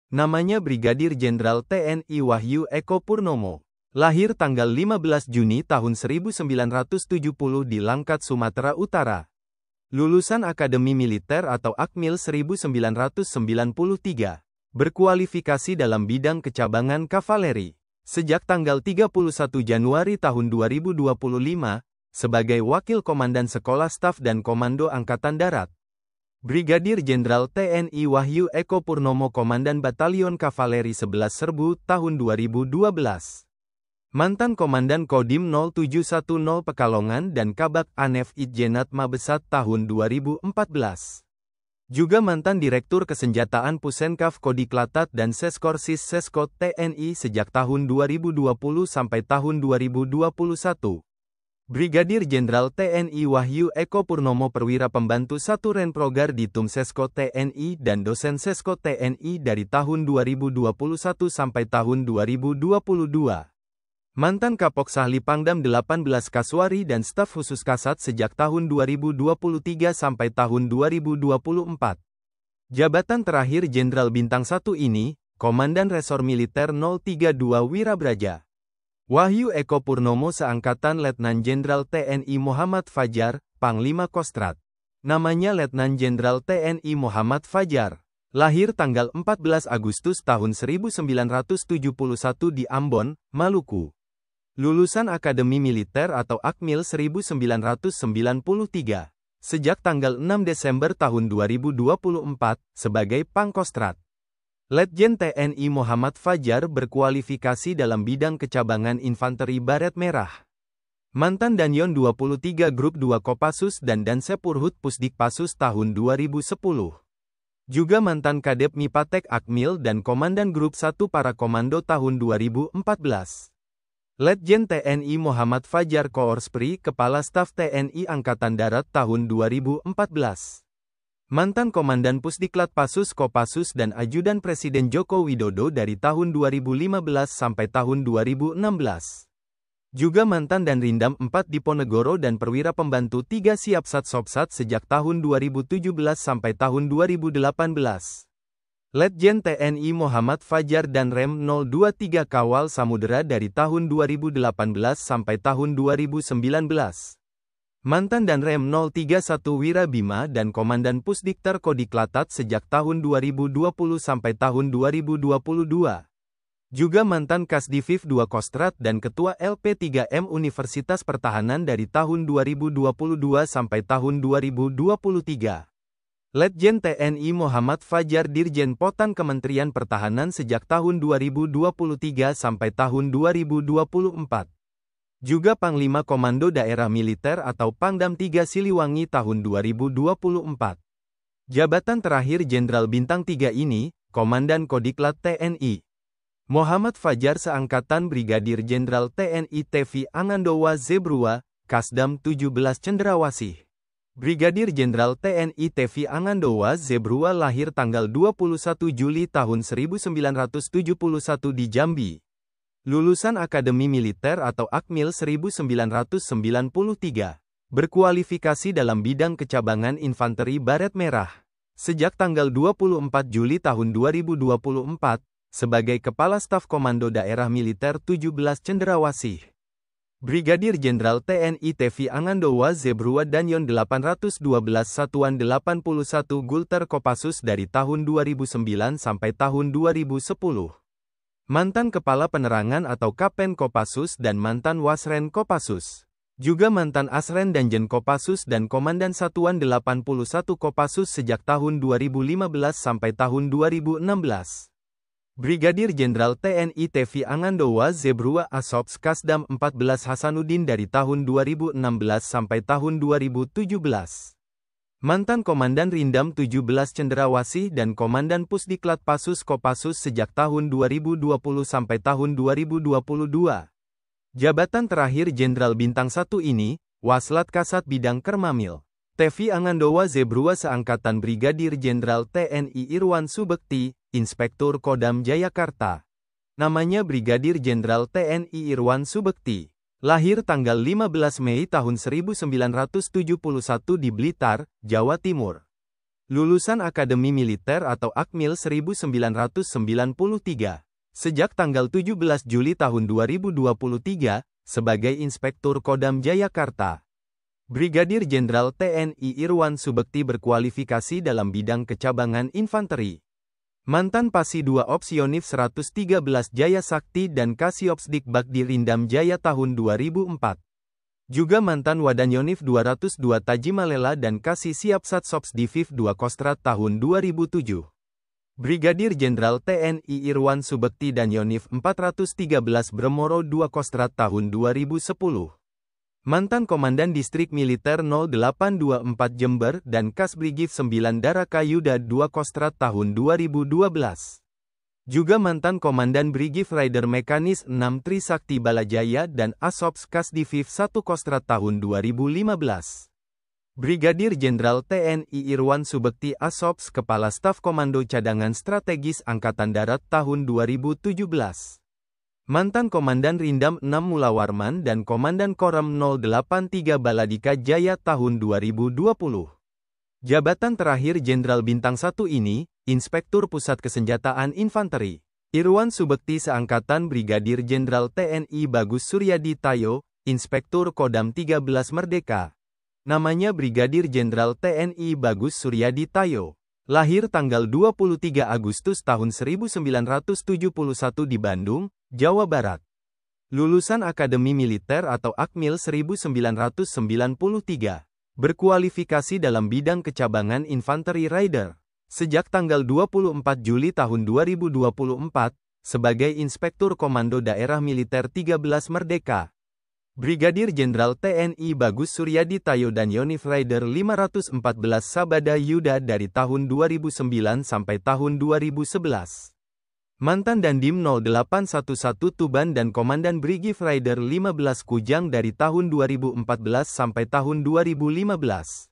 Namanya Brigadir Jenderal TNI Wahyu Eko Purnomo. Lahir tanggal 15 Juni tahun 1970 di Langkat, Sumatera Utara. Lulusan Akademi Militer atau Akmil 1993. Berkualifikasi dalam bidang kecabangan kavaleri. Sejak tanggal 31 Januari tahun 2025, sebagai Wakil Komandan Sekolah Staf dan Komando Angkatan Darat. Brigadir Jenderal TNI Wahyu Eko Purnomo Komandan Batalion Kavaleri 11 Serbu tahun 2012. Mantan Komandan Kodim 0710 Pekalongan dan Kabak Anef Itjenat Mabesat tahun 2014. Juga mantan Direktur Kesenjataan Pusenkaf Kodiklatat dan Seskorsis Seskot TNI sejak tahun 2020 sampai tahun 2021. Brigadir Jenderal TNI Wahyu Eko Purnomo Perwira Pembantu 1 Renprogar di Tum Seskot TNI dan dosen Seskot TNI dari tahun 2021 sampai tahun 2022. Mantan Kapok Sahli Pangdam 18 Kaswari dan staf khusus Kasat sejak tahun 2023 sampai tahun 2024. Jabatan terakhir Jenderal Bintang 1 ini, Komandan Resor Militer 032 Wirabraja. Wahyu Eko Purnomo seangkatan Letnan Jenderal TNI Muhammad Fajar, Panglima Kostrat. Namanya Letnan Jenderal TNI Muhammad Fajar. Lahir tanggal 14 Agustus tahun 1971 di Ambon, Maluku. Lulusan Akademi Militer atau Akmil 1993. Sejak tanggal 6 Desember tahun 2024, sebagai Pangkostrat. Letjen TNI Muhammad Fajar berkualifikasi dalam bidang kecabangan infanteri baret merah. Mantan Danyon 23 Grup 2 Kopassus dan Dansepurhut Pusdikpasus tahun 2010. Juga mantan Kadep Mipatek Akmil dan Komandan Grup 1 Para Komando tahun 2014. Letjen TNI Muhammad Fajar Koorspri Kepala Staf TNI Angkatan Darat tahun 2014. Mantan Komandan Pusdiklat Pasus Kopassus dan Ajudan Presiden Joko Widodo dari tahun 2015 sampai tahun 2016. Juga mantan Danrindam 4 Diponegoro dan Perwira Pembantu 3 Siapsat Sopsat sejak tahun 2017 sampai tahun 2018. Letjen TNI Muhammad Fajar dan Rem 023 Kawal Samudera dari tahun 2018 sampai tahun 2019. Mantan Danrem 031 Wirabima dan Komandan Pusdikter Kodiklatat sejak tahun 2020 sampai tahun 2022. Juga mantan Kasdiviv 2 Kostrat dan Ketua LP3M Universitas Pertahanan dari tahun 2022 sampai tahun 2023. Letjen TNI Muhammad Fajar Dirjen Potan Kementerian Pertahanan sejak tahun 2023 sampai tahun 2024. Juga Panglima Komando Daerah Militer atau Pangdam 3 Siliwangi tahun 2024. Jabatan terakhir Jenderal Bintang 3 ini, Komandan Kodiklat TNI. Muhammad Fajar seangkatan Brigadir Jenderal TNI Tevi Angandowa Zebrua, Kasdam 17 Cendrawasih. Brigadir Jenderal TNI Tevi Angandowa Zebrua lahir tanggal 21 Juli tahun 1971 di Jambi. Lulusan Akademi Militer atau Akmil 1993. Berkualifikasi dalam bidang kecabangan infanteri baret merah. Sejak tanggal 24 Juli tahun 2024, sebagai Kepala Staf Komando Daerah Militer 17 Cendrawasih. Brigadir Jenderal TNI Tevi Angandowa Zebrua Danyon 812 Satuan 81 Gulter Kopassus dari tahun 2009 sampai tahun 2010. Mantan Kepala Penerangan atau Kapen Kopassus dan mantan Wasren Kopassus. Juga mantan Asren Danjen Kopassus dan Komandan Satuan 81 Kopassus sejak tahun 2015 sampai tahun 2016. Brigadir Jenderal TNI Tevi Angandowa Zebrua Asops Kasdam 14 Hasanuddin dari tahun 2016 sampai tahun 2017. Mantan Komandan Rindam 17 Cendrawasih dan Komandan Pusdiklat Pasus Kopassus sejak tahun 2020 sampai tahun 2022. Jabatan terakhir Jenderal Bintang 1 ini, Waslat Kasat Bidang Kermamil. Tevi Angandowa Zebrua seangkatan Brigadir Jenderal TNI Irwan Subekti, Inspektur Kodam Jayakarta. Namanya Brigadir Jenderal TNI Irwan Subekti. Lahir tanggal 15 Mei tahun 1971 di Blitar, Jawa Timur. Lulusan Akademi Militer atau Akmil 1993. Sejak tanggal 17 Juli tahun 2023, sebagai Inspektur Kodam Jayakarta. Brigadir Jenderal TNI Irwan Subekti berkualifikasi dalam bidang kecabangan infanteri. Mantan Pasi 2 Opsionif 113 Jaya Sakti dan Kasiopsdik Bakdi Rindam Jaya tahun 2004. Juga mantan Wadanyonif 202 Tajimalela dan Kasih Siapsat Sops Diviv 2 Kostrat tahun 2007. Brigadir Jenderal TNI Irwan Subekti dan Yonif 413 Bremoro 2 Kostrat tahun 2010. Mantan Komandan Distrik Militer 0824 Jember dan Kasbrigif 9 Daraka Yuda 2 Kostrat tahun 2012. Juga mantan Komandan Brigif Rider Mekanis 6 Trisakti Balajaya dan Asops Kasdiviv 1 Kostrat tahun 2015. Brigadir Jenderal TNI Irwan Subekti Asops Kepala Staf Komando Cadangan Strategis Angkatan Darat tahun 2017. Mantan Komandan Rindam 6 Mulawarman dan Komandan Korem 083 Baladika Jaya tahun 2020. Jabatan terakhir Jenderal Bintang 1 ini, Inspektur Pusat Kesenjataan Infanteri. Irwan Subekti seangkatan Brigadir Jenderal TNI Bagus Suryadi Tayo, Inspektur Kodam 13 Merdeka. Namanya Brigadir Jenderal TNI Bagus Suryadi Tayo. Lahir tanggal 23 Agustus tahun 1971 di Bandung, Jawa Barat. Lulusan Akademi Militer atau Akmil 1993. Berkualifikasi dalam bidang kecabangan Infanteri Rider. Sejak tanggal 24 Juli tahun 2024, sebagai Inspektur Komando Daerah Militer 13 Merdeka. Brigadir Jenderal TNI Bagus Suryadi Tayo dan Yonif Rider 514 Sabada Yuda dari tahun 2009 sampai tahun 2011. Mantan Dandim 0811 Tuban dan Komandan Brigif Rider 15 Kujang dari tahun 2014 sampai tahun 2015.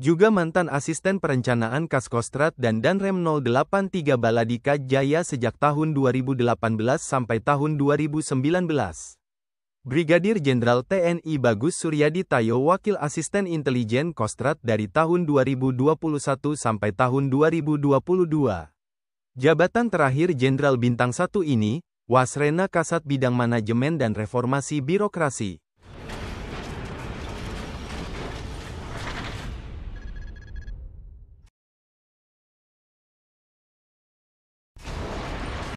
Juga mantan Asisten Perencanaan Kaskostrat dan Danrem 083 Baladika Jaya sejak tahun 2018 sampai tahun 2019. Brigadir Jenderal TNI Bagus Suryadi Tayo Wakil Asisten Intelijen Kostrat dari tahun 2021 sampai tahun 2022. Jabatan terakhir Jenderal Bintang 1 ini, Wasrena Kasat Bidang Manajemen dan Reformasi Birokrasi.